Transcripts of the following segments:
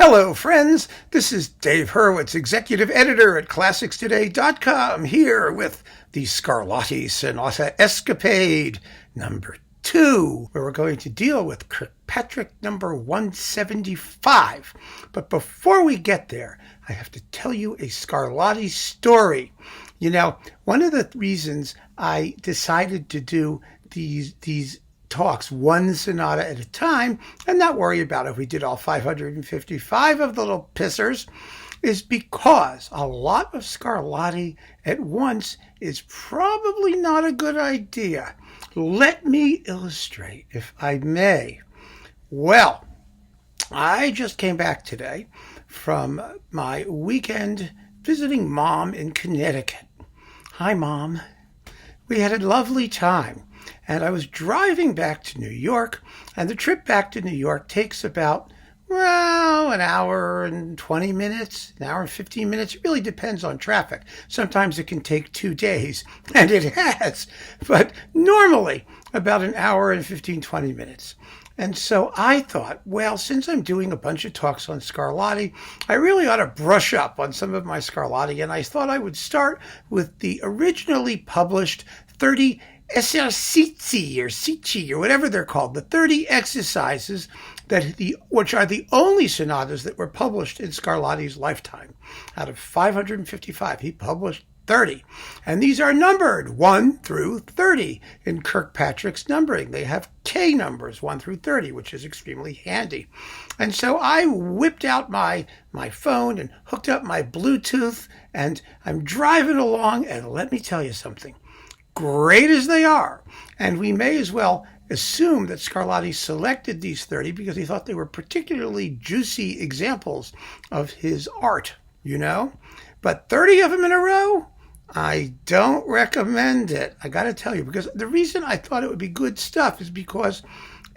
Hello, friends. This is Dave Hurwitz, executive editor at ClassicsToday.com, here with the Scarlatti Sonata Escapade number 2, where we're going to deal with Kirkpatrick number 175. But before we get there, I have to tell you a Scarlatti story. You know, one of the reasons I decided to do these talks one sonata at a time and not worry about if we did all 555 of the little pissers is because a lot of Scarlatti at once is probably not a good idea. Let me illustrate, if I may. Well, I just came back today from my weekend visiting Mom in Connecticut. Hi, Mom. We had a lovely time. And I was driving back to New York, and the trip back to New York takes about, an hour and 20 minutes, an hour and 15 minutes. It really depends on traffic. Sometimes it can take 2 days, and it has. But normally, about an hour and 20 minutes. And so I thought, well, since I'm doing a bunch of talks on Scarlatti, I really ought to brush up on some of my Scarlatti. And I thought I would start with the originally published 30 esercizi or sici or whatever they're called, the 30 exercises which are the only sonatas that were published in Scarlatti's lifetime. Out of 555, he published 30. And these are numbered 1 through 30 in Kirkpatrick's numbering. They have K numbers 1 through 30, which is extremely handy. And so I whipped out my phone and hooked up my Bluetooth, and I'm driving along, and let me tell you something. Great as they are, and we may as well assume that Scarlatti selected these 30 because he thought they were particularly juicy examples of his art, you know? But 30 of them in a row, I don't recommend it. I got to tell you, because the reason I thought it would be good stuff is because,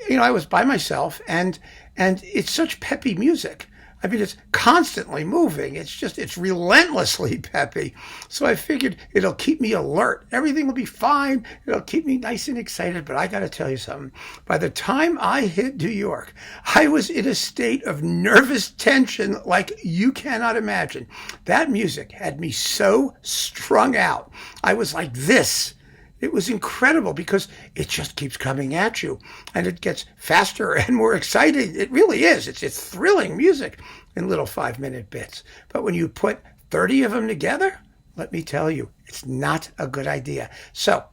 I was by myself, and it's such peppy music. I mean, it's constantly moving. It's relentlessly peppy. So I figured it'll keep me alert. Everything will be fine. It'll keep me nice and excited. But I got to tell you something. By the time I hit New York, I was in a state of nervous tension like you cannot imagine. That music had me so strung out. I was like this. It was incredible because it just keeps coming at you, and it gets faster and more exciting. It really is. It's thrilling music in little 5-minute bits. But when you put 30 of them together, let me tell you, it's not a good idea. So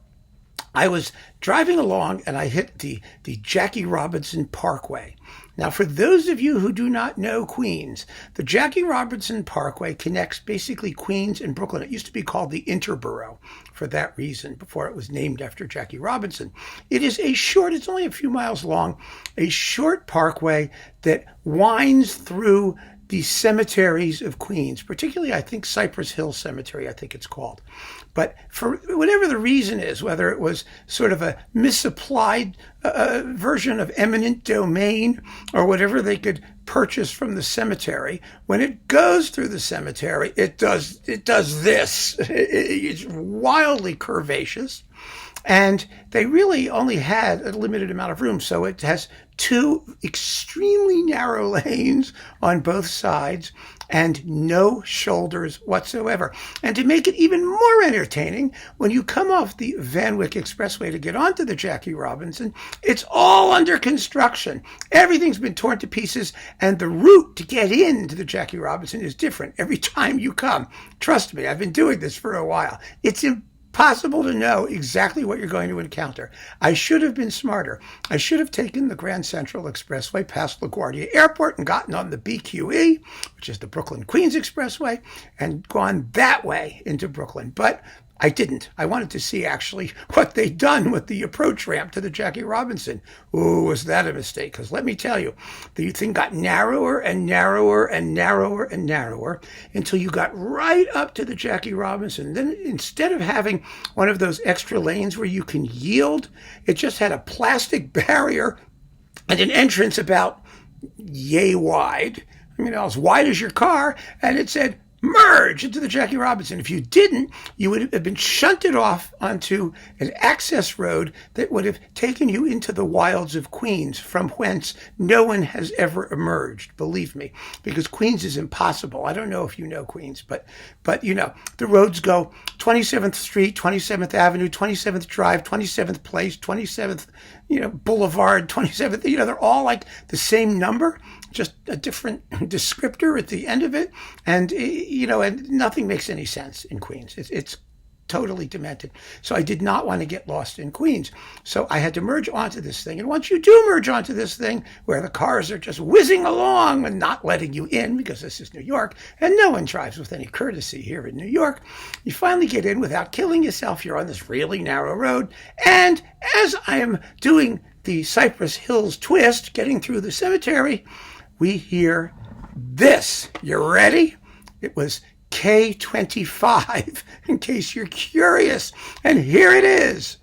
I was driving along, and I hit the Jackie Robinson Parkway. Now, for those of you who do not know Queens, the Jackie Robinson Parkway connects basically Queens and Brooklyn. It used to be called the Interborough for that reason, before it was named after Jackie Robinson. It is it's only a few miles long, a short parkway that winds through the cemeteries of Queens, particularly, I think, Cypress Hill Cemetery, I think it's called. But for whatever the reason is, whether it was sort of a misapplied version of eminent domain or whatever they could purchase from the cemetery, when it goes through the cemetery, it does this. It's wildly curvaceous. And they really only had a limited amount of room. So it has 2 extremely narrow lanes on both sides and no shoulders whatsoever. And to make it even more entertaining, when you come off the Van Wyck Expressway to get onto the Jackie Robinson, it's all under construction. Everything's been torn to pieces, and the route to get into the Jackie Robinson is different every time you come. Trust me, I've been doing this for a while. It's impossible to know exactly what you're going to encounter. I should have been smarter. I should have taken the Grand Central Expressway past LaGuardia Airport and gotten on the BQE, which is the Brooklyn Queens Expressway, and gone that way into Brooklyn. But I didn't. I wanted to see actually what they'd done with the approach ramp to the Jackie Robinson. Ooh, was that a mistake? Because let me tell you, the thing got narrower and narrower and narrower and narrower until you got right up to the Jackie Robinson. Then instead of having one of those extra lanes where you can yield, it just had a plastic barrier and an entrance about yay wide. As wide as your car, and it said, merge into the Jackie Robinson. If you didn't, you would have been shunted off onto an access road that would have taken you into the wilds of Queens, from whence no one has ever emerged, believe me, because Queens is impossible. I don't know if you know Queens, but you know, the roads go 27th Street, 27th Avenue, 27th Drive, 27th Place, 27th, Boulevard, 27th, they're all like the same number, just a different descriptor at the end of it. And, and nothing makes any sense in Queens. It's totally demented. So I did not want to get lost in Queens. So I had to merge onto this thing. And once you do merge onto this thing, where the cars are just whizzing along and not letting you in, because this is New York, and no one drives with any courtesy here in New York, you finally get in without killing yourself. You're on this really narrow road. And as I am doing the Cypress Hills twist, getting through the cemetery, we hear this. You ready? It was K25, in case you're curious. And here it is.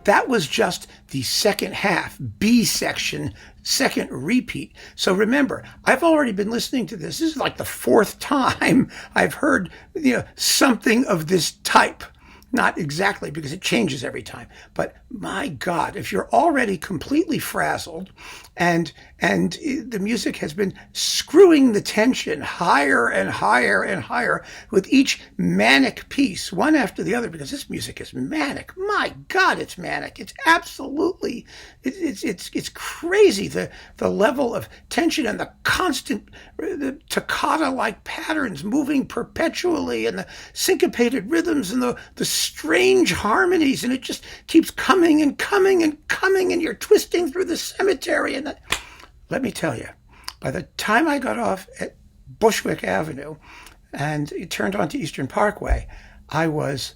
That was just the second half, B section, second repeat. So remember, I've already been listening to this. This is like the fourth time I've heard, something of this type. Not exactly, because it changes every time. But my God, if you're already completely frazzled and the music has been screwing the tension higher and higher and higher with each manic piece, one after the other, because this music is manic. My God, it's manic. It's absolutely, it's crazy. The level of tension and the constant, the toccata-like patterns moving perpetually, and the syncopated rhythms and the strange harmonies, and it just keeps coming and coming and coming, and you're twisting through the cemetery. And let me tell you, by the time I got off at Bushwick Avenue and it turned onto Eastern Parkway, I was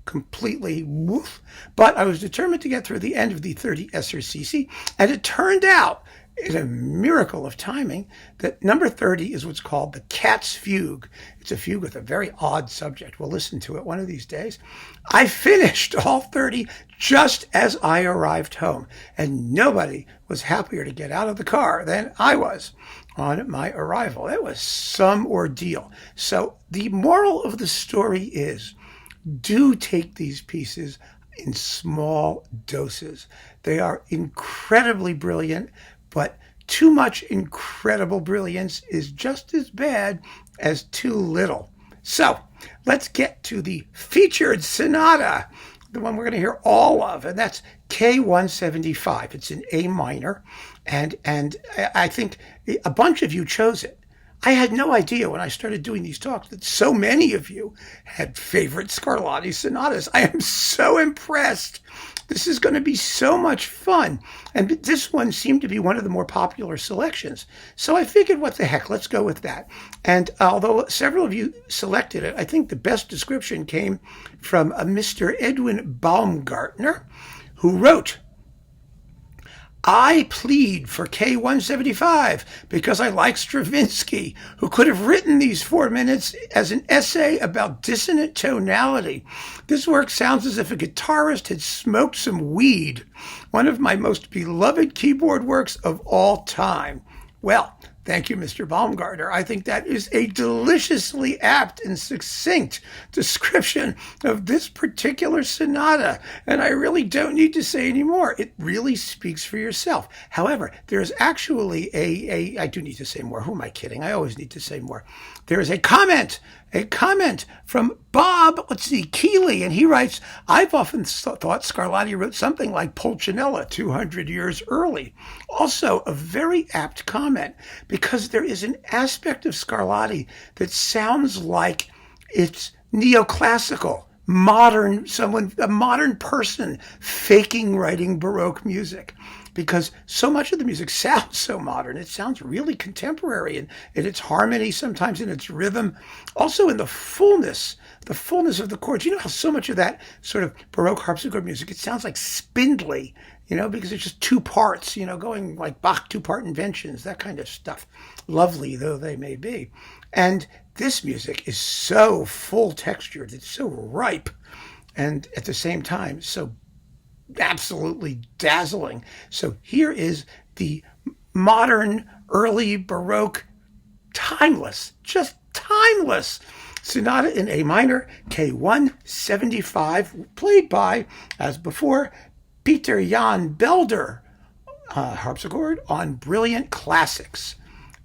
completely woof. But I was determined to get through the end of the 30 SRCC, and it turned out, in a miracle of timing, that number 30 is what's called the Cat's Fugue. It's a fugue with a very odd subject. We'll listen to it one of these days. I finished all 30 just as I arrived home, and nobody was happier to get out of the car than I was on my arrival. It was some ordeal. So the moral of the story is, do take these pieces in small doses. They are incredibly brilliant, but too much incredible brilliance is just as bad as too little. So let's get to the featured sonata, the one we're going to hear all of, and that's K175. It's in A minor, and I think a bunch of you chose it. I had no idea when I started doing these talks that so many of you had favorite Scarlatti sonatas. I am so impressed. This is going to be so much fun. And this one seemed to be one of the more popular selections. So I figured, what the heck, let's go with that. And although several of you selected it, I think the best description came from a Mr. Edwin Baumgartner, who wrote, "I plead for K175 because I like Stravinsky, who could have written these 4 minutes as an essay about dissonant tonality. This work sounds as if a guitarist had smoked some weed. One of my most beloved keyboard works of all time." Well, thank you, Mr. Baumgartner. I think that is a deliciously apt and succinct description of this particular sonata, and I really don't need to say any more. It really speaks for yourself. However, there's actually I do need to say more. Who am I kidding? I always need to say more. There is a comment a comment from Bob, Keeley, and he writes, I've often thought Scarlatti wrote something like Pulcinella 200 years early. Also, a very apt comment, because there is an aspect of Scarlatti that sounds like it's neoclassical, modern, a modern person faking writing Baroque music. Because so much of the music sounds so modern. It sounds really contemporary in its harmony, sometimes in its rhythm, also in the fullness of the chords. You know how so much of that sort of Baroque harpsichord music, it sounds like spindly, because it's just two parts, going like Bach two-part inventions, that kind of stuff, lovely though they may be. And this music is so full-textured, it's so ripe, and at the same time, so absolutely dazzling. So here is the modern, early Baroque, just timeless Sonata in A minor, K175, played by, as before, Peter Jan Belder, harpsichord on Brilliant Classics.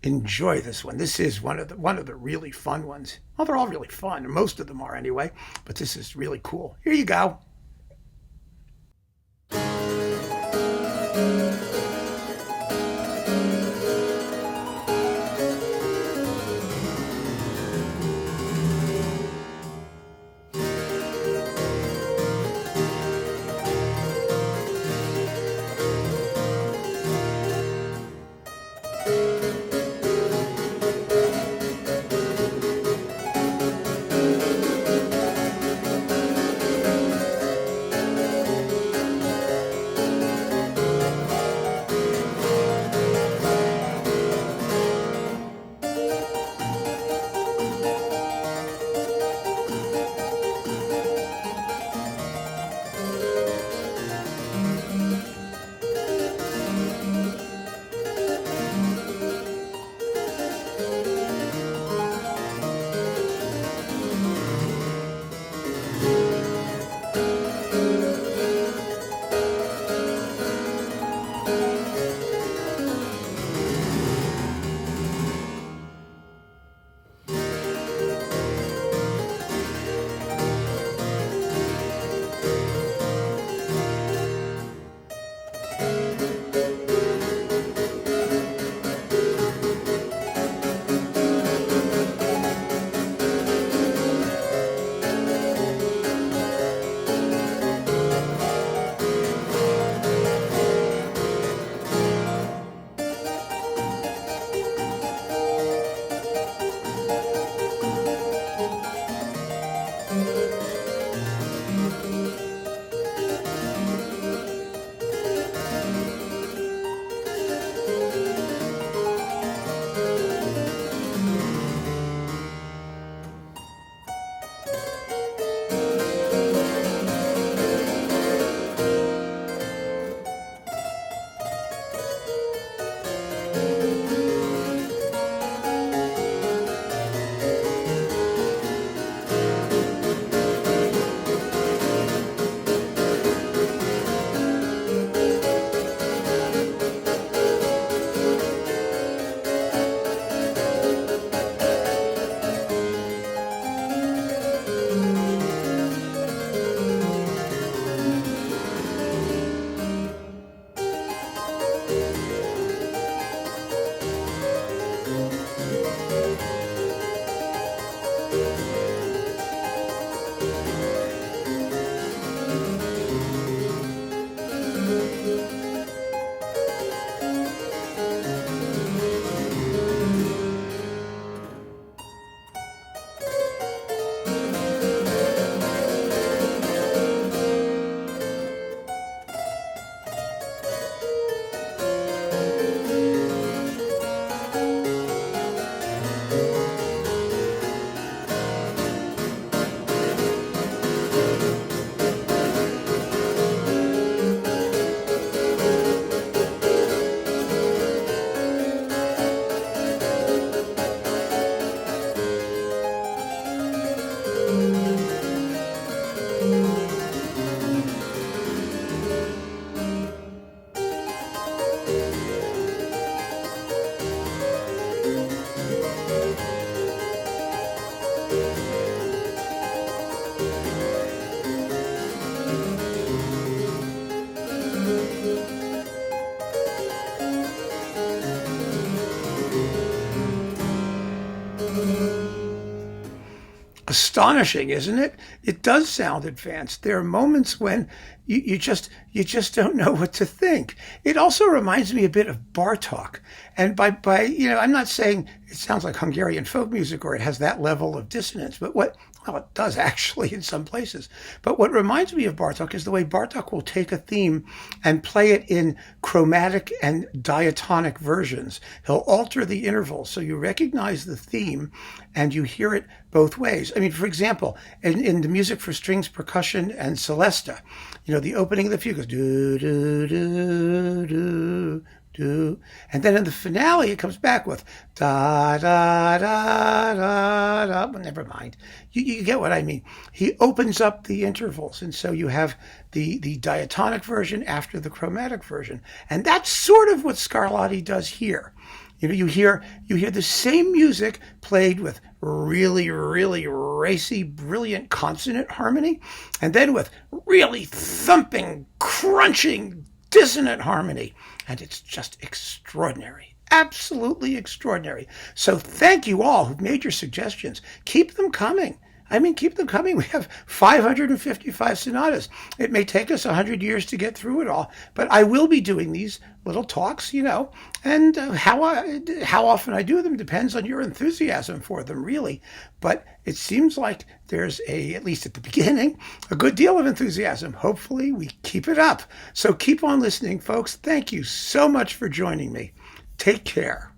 Enjoy this one. This is one of the really fun ones. Well, they're all really fun. Most of them are anyway, but this is really cool. Here you go. astonishing, isn't it? It does sound advanced. There are moments when you just don't know what to think. It also reminds me a bit of Bartók. And by I'm not saying it sounds like Hungarian folk music or it has that level of dissonance, but well, it does actually in some places. But what reminds me of Bartók is the way Bartók will take a theme and play it in chromatic and diatonic versions. He'll alter the intervals so you recognize the theme and you hear it both ways. I mean, for example, in the music for strings, percussion, and celesta, the opening of the fugue goes do do do do do, and then in the finale it comes back with da da da da da. Well, never mind. You get what I mean. He opens up the intervals, and so you have the diatonic version after the chromatic version, and that's sort of what Scarlatti does here. You hear the same music played with really, really racy, brilliant consonant harmony, and then with really thumping, crunching, dissonant harmony. And it's just extraordinary. Absolutely extraordinary. So thank you all who've made your suggestions. Keep them coming. Keep them coming. We have 555 sonatas. It may take us 100 years to get through it all, but I will be doing these little talks, and how often I do them depends on your enthusiasm for them, really. But it seems like there's at least at the beginning, a good deal of enthusiasm. Hopefully we keep it up. So keep on listening, folks. Thank you so much for joining me. Take care.